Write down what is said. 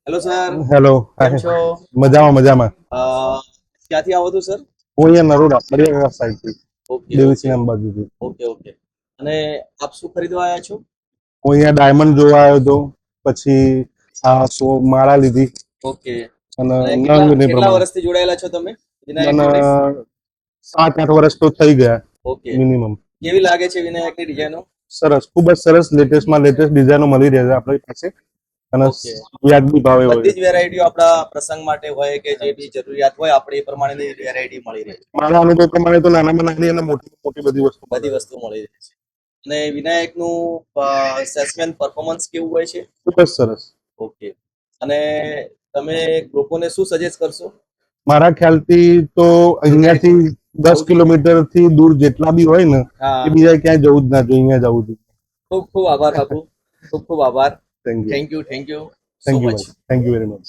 Hello sir, hello. કેમ છો? મજામાં મજામાં. અ, ક્યાંથી આવો છો સર? હું અહીંયા નરોડા બરિયાકાકા સાઈડથી ઓકે ઓકે દેવીસિંહ અંબાજીથી. Okay okay. અને આપ શું ખરીદવા આવ્યા છો? હું અહીંયા ડાયમંડ જોવા આવ્યો હતો, પછી આ માળા લીધી ઓકે. અને અને કેટલા નંગની કેટલા પ્રમાણે વર્ષથી જોડાયેલા છો તમે વિનાયક મને જોડે? 7-8 વર્ષ તો થઈ ગયા ઓકે. મિનિમમ. કેવી લાગે છે વિનાયકની ડિઝાઇનો? સરસ, ખૂબ જ સરસ. લેટેસ્ટમાં લેટેસ્ટ ડિઝાઇનો મળી રહે છે આપણી પાસે અને ઓકે. વ્યાજબી ભાવે હોય બધી છે. જ વેરાયટીઓ આપણા પ્રસંગ માટે હોય કે જે બી જરૂરિયાત હોય આપણે એ પ્રમાણેની વેરાયટી મળી રહે છે. મારા અનુભવ પ્રમાણે તો નાનામાં નાની અને મોટી મોટી બધી વસ્તુ મળે બધી છે. વસ્તુ મળી રહે છે. અને વિનાયકનું સેલ્સમેન પરફોર્મન્સ કેવું હોય છે? ખૂબ જ સરસ. ઓકે. અને તમે લોકોને શું સજેસ્ટ કરશો? મારા ખ્યાલથી તો અહીંયાથી 10 કિલોમીટર થી દૂર જેટલા બી હોય ને હા, એ બીજા ક્યાંય જવું જ ના જોઈએ, અહીંયા જવું જોઈએ. ખૂબ ખૂબ આભાર બાપુ. ખૂબ ખૂબ આભાર. Thank you. Thank you so thank you much. ભાઈ. Thank you very much.